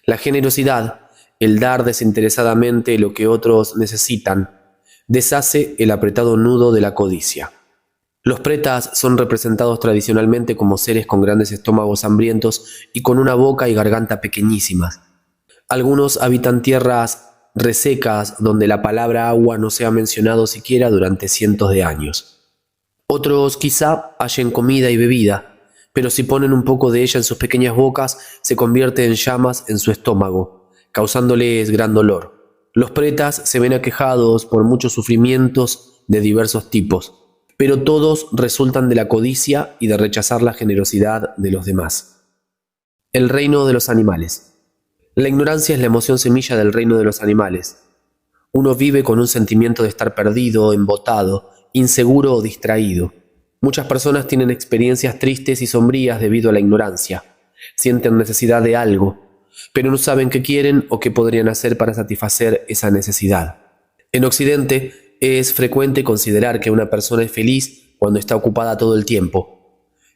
La generosidad, el dar desinteresadamente lo que otros necesitan, deshace el apretado nudo de la codicia. Los pretas son representados tradicionalmente como seres con grandes estómagos hambrientos y con una boca y garganta pequeñísimas. Algunos habitan tierras resecas donde la palabra agua no se ha mencionado siquiera durante cientos de años. Otros quizá hallen comida y bebida, pero si ponen un poco de ella en sus pequeñas bocas, se convierte en llamas en su estómago, causándoles gran dolor. Los pretas se ven aquejados por muchos sufrimientos de diversos tipos, pero todos resultan de la codicia y de rechazar la generosidad de los demás. El reino de los animales. La ignorancia es la emoción semilla del reino de los animales. Uno vive con un sentimiento de estar perdido, embotado, inseguro o distraído. Muchas personas tienen experiencias tristes y sombrías debido a la ignorancia. Sienten necesidad de algo, pero no saben qué quieren o qué podrían hacer para satisfacer esa necesidad. En Occidente es frecuente considerar que una persona es feliz cuando está ocupada todo el tiempo,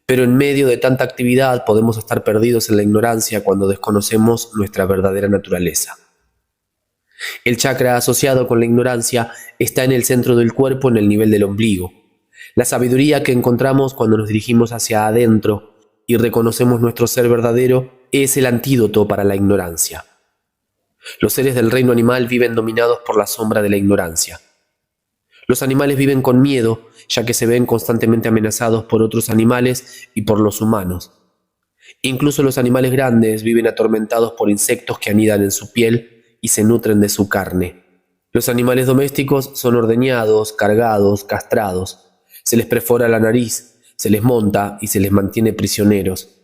pero en medio de tanta actividad podemos estar perdidos en la ignorancia cuando desconocemos nuestra verdadera naturaleza. El chakra asociado con la ignorancia está en el centro del cuerpo, en el nivel del ombligo. La sabiduría que encontramos cuando nos dirigimos hacia adentro y reconocemos nuestro ser verdadero es el antídoto para la ignorancia. Los seres del reino animal viven dominados por la sombra de la ignorancia. Los animales viven con miedo, ya que se ven constantemente amenazados por otros animales y por los humanos. Incluso los animales grandes viven atormentados por insectos que anidan en su piel y se nutren de su carne. Los animales domésticos son ordeñados, cargados, castrados. Se les perfora la nariz, se les monta y se les mantiene prisioneros.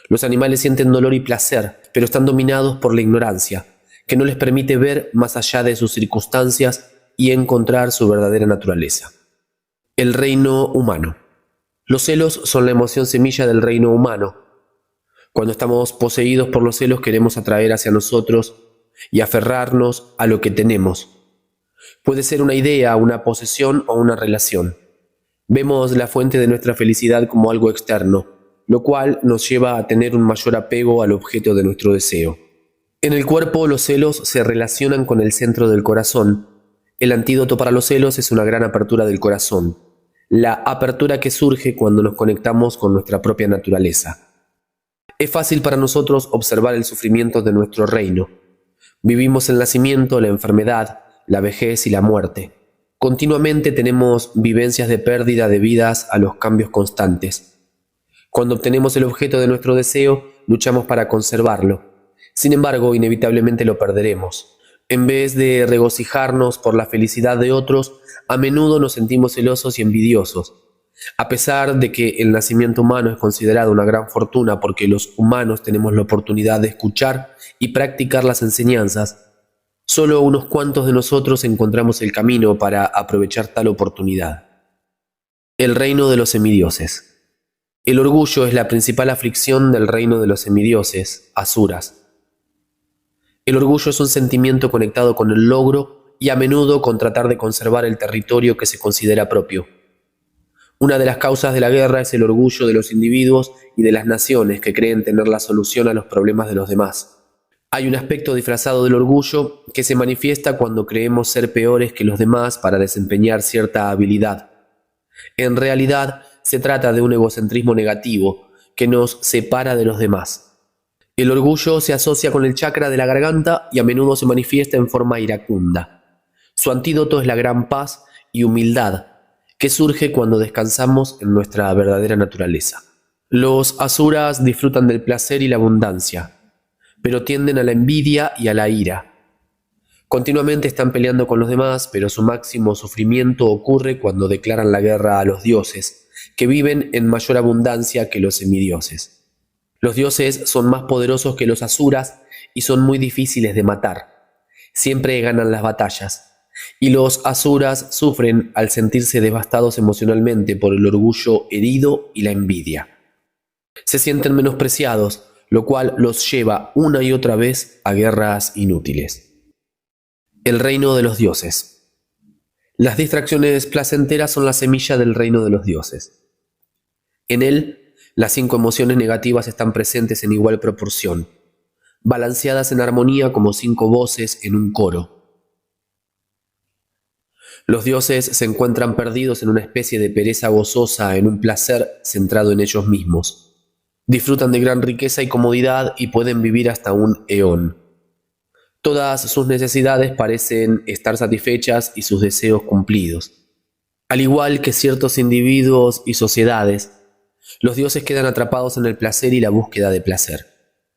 Los animales sienten dolor y placer, pero están dominados por la ignorancia, que no les permite ver más allá de sus circunstancias y encontrar su verdadera naturaleza. El reino humano. Los celos son la emoción semilla del reino humano. Cuando estamos poseídos por los celos queremos atraer hacia nosotros y aferrarnos a lo que tenemos. Puede ser una idea, una posesión o una relación. Vemos la fuente de nuestra felicidad como algo externo, lo cual nos lleva a tener un mayor apego al objeto de nuestro deseo. En el cuerpo los celos se relacionan con el centro del corazón. El antídoto para los celos es una gran apertura del corazón, la apertura que surge cuando nos conectamos con nuestra propia naturaleza. Es fácil para nosotros observar el sufrimiento de nuestro reino. Vivimos el nacimiento, la enfermedad, la vejez y la muerte. Continuamente tenemos vivencias de pérdida debidas a los cambios constantes. Cuando obtenemos el objeto de nuestro deseo, luchamos para conservarlo. Sin embargo, inevitablemente lo perderemos. En vez de regocijarnos por la felicidad de otros, a menudo nos sentimos celosos y envidiosos. A pesar de que el nacimiento humano es considerado una gran fortuna porque los humanos tenemos la oportunidad de escuchar y practicar las enseñanzas, solo unos cuantos de nosotros encontramos el camino para aprovechar tal oportunidad. El reino de los semidioses. El orgullo es la principal aflicción del reino de los semidioses, asuras. El orgullo es un sentimiento conectado con el logro y a menudo con tratar de conservar el territorio que se considera propio. Una de las causas de la guerra es el orgullo de los individuos y de las naciones que creen tener la solución a los problemas de los demás. Hay un aspecto disfrazado del orgullo que se manifiesta cuando creemos ser peores que los demás para desempeñar cierta habilidad. En realidad, se trata de un egocentrismo negativo que nos separa de los demás. El orgullo se asocia con el chakra de la garganta y a menudo se manifiesta en forma iracunda. Su antídoto es la gran paz y humildad que surge cuando descansamos en nuestra verdadera naturaleza. Los asuras disfrutan del placer y la abundancia, pero tienden a la envidia y a la ira. Continuamente están peleando con los demás, pero su máximo sufrimiento ocurre cuando declaran la guerra a los dioses, que viven en mayor abundancia que los semidioses. Los dioses son más poderosos que los asuras y son muy difíciles de matar. Siempre ganan las batallas, y los asuras sufren al sentirse devastados emocionalmente por el orgullo herido y la envidia. Se sienten menospreciados, lo cual los lleva una y otra vez a guerras inútiles. El reino de los dioses. Las distracciones placenteras son la semilla del reino de los dioses. En él, las 5 emociones negativas están presentes en igual proporción: balanceadas en armonía como 5 voces en un coro. Los dioses se encuentran perdidos en una especie de pereza gozosa, en un placer centrado en ellos mismos. Disfrutan de gran riqueza y comodidad y pueden vivir hasta un eón. Todas sus necesidades parecen estar satisfechas y sus deseos cumplidos. Al igual que ciertos individuos y sociedades, los dioses quedan atrapados en el placer y la búsqueda de placer.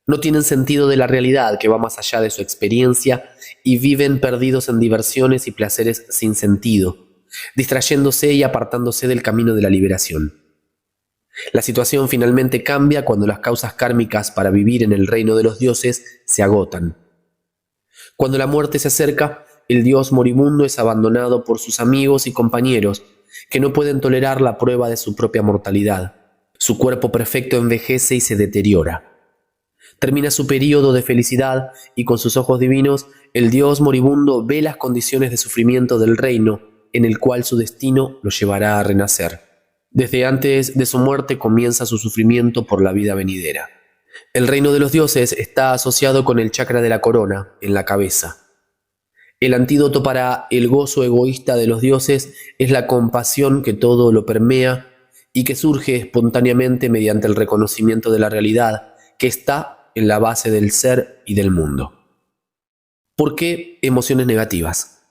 No tienen sentido de la realidad que va más allá de su experiencia y viven perdidos en diversiones y placeres sin sentido, distrayéndose y apartándose del camino de la liberación. La situación finalmente cambia cuando las causas kármicas para vivir en el reino de los dioses se agotan. Cuando la muerte se acerca, el dios moribundo es abandonado por sus amigos y compañeros, que no pueden tolerar la prueba de su propia mortalidad. Su cuerpo perfecto envejece y se deteriora. Termina su período de felicidad y con sus ojos divinos, el dios moribundo ve las condiciones de sufrimiento del reino, en el cual su destino lo llevará a renacer. Desde antes de su muerte comienza su sufrimiento por la vida venidera. El reino de los dioses está asociado con el chakra de la corona, en la cabeza. El antídoto para el gozo egoísta de los dioses es la compasión que todo lo permea y que surge espontáneamente mediante el reconocimiento de la realidad que está en la base del ser y del mundo. ¿Por qué emociones negativas?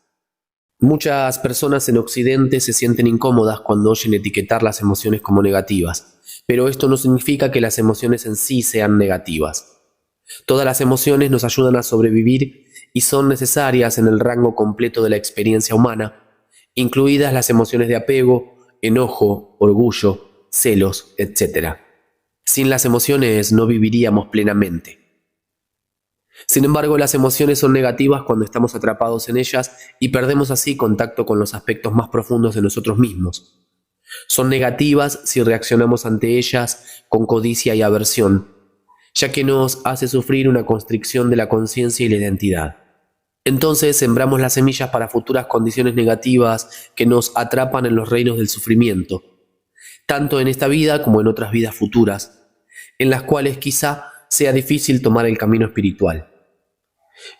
Muchas personas en Occidente se sienten incómodas cuando oyen etiquetar las emociones como negativas, pero esto no significa que las emociones en sí sean negativas. Todas las emociones nos ayudan a sobrevivir y son necesarias en el rango completo de la experiencia humana, incluidas las emociones de apego, enojo, orgullo, celos, etc. Sin las emociones no viviríamos plenamente. Sin embargo, las emociones son negativas cuando estamos atrapados en ellas y perdemos así contacto con los aspectos más profundos de nosotros mismos. Son negativas si reaccionamos ante ellas con codicia y aversión, ya que nos hace sufrir una constricción de la conciencia y la identidad. Entonces sembramos las semillas para futuras condiciones negativas que nos atrapan en los reinos del sufrimiento, tanto en esta vida como en otras vidas futuras, en las cuales quizá sea difícil tomar el camino espiritual.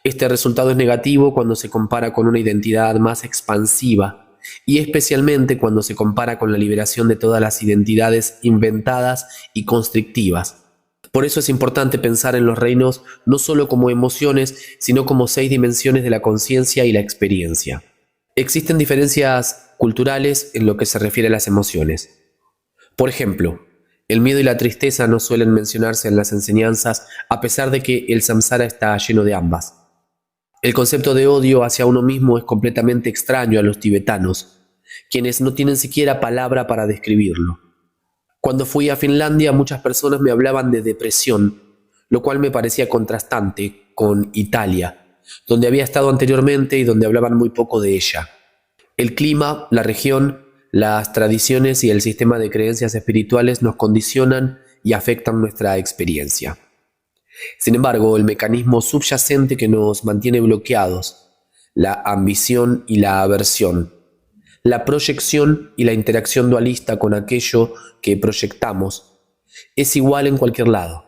Este resultado es negativo cuando se compara con una identidad más expansiva y especialmente cuando se compara con la liberación de todas las identidades inventadas y constrictivas. Por eso es importante pensar en los reinos no solo como emociones, sino como 6 dimensiones de la conciencia y la experiencia. Existen diferencias culturales en lo que se refiere a las emociones. Por ejemplo, el miedo y la tristeza no suelen mencionarse en las enseñanzas, a pesar de que el samsara está lleno de ambas. El concepto de odio hacia uno mismo es completamente extraño a los tibetanos, quienes no tienen siquiera palabra para describirlo. Cuando fui a Finlandia, muchas personas me hablaban de depresión, lo cual me parecía contrastante con Italia, donde había estado anteriormente y donde hablaban muy poco de ella. El clima, la región, las tradiciones y el sistema de creencias espirituales nos condicionan y afectan nuestra experiencia. Sin embargo, el mecanismo subyacente que nos mantiene bloqueados, la ambición y la aversión, la proyección y la interacción dualista con aquello que proyectamos, es igual en cualquier lado.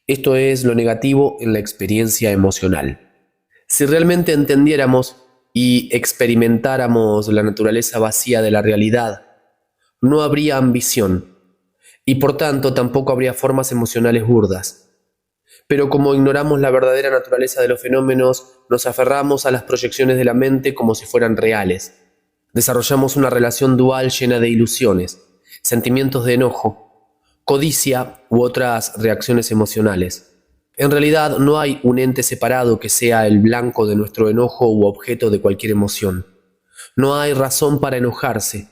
Esto es lo negativo en la experiencia emocional. Si realmente entendiéramos y experimentáramos la naturaleza vacía de la realidad, no habría ambición y por tanto tampoco habría formas emocionales burdas. Pero como ignoramos la verdadera naturaleza de los fenómenos, nos aferramos a las proyecciones de la mente como si fueran reales. Desarrollamos una relación dual llena de ilusiones, sentimientos de enojo, codicia u otras reacciones emocionales. En realidad no hay un ente separado que sea el blanco de nuestro enojo u objeto de cualquier emoción. No hay razón para enojarse.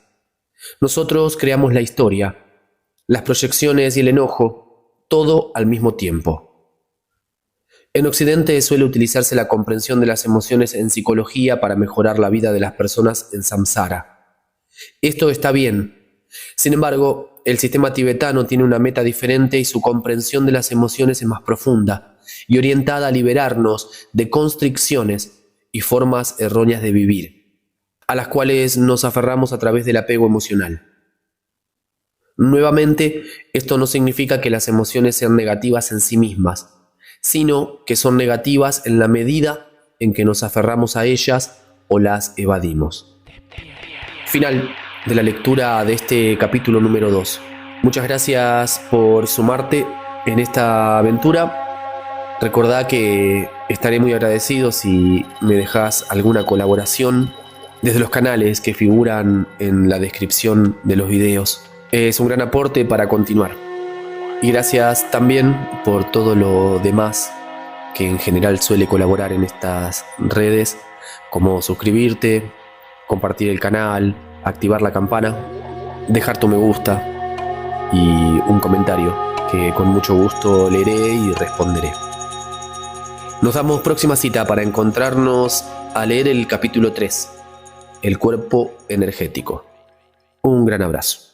Nosotros creamos la historia, las proyecciones y el enojo, todo al mismo tiempo. En Occidente suele utilizarse la comprensión de las emociones en psicología para mejorar la vida de las personas en samsara. Esto está bien. Sin embargo, el sistema tibetano tiene una meta diferente y su comprensión de las emociones es más profunda y orientada a liberarnos de constricciones y formas erróneas de vivir, a las cuales nos aferramos a través del apego emocional. Nuevamente, esto no significa que las emociones sean negativas en sí mismas, sino que son negativas en la medida en que nos aferramos a ellas o las evadimos. Final de la lectura de este capítulo número 2. Muchas gracias por sumarte en esta aventura. Recordá que estaré muy agradecido si me dejas alguna colaboración desde los canales que figuran en la descripción de los videos. Es un gran aporte para continuar. Y gracias también por todo lo demás que en general suele colaborar en estas redes, como suscribirte, compartir el canal, activar la campana, dejar tu me gusta y un comentario que con mucho gusto leeré y responderé. Nos damos próxima cita para encontrarnos a leer el capítulo 3, el cuerpo energético. Un gran abrazo.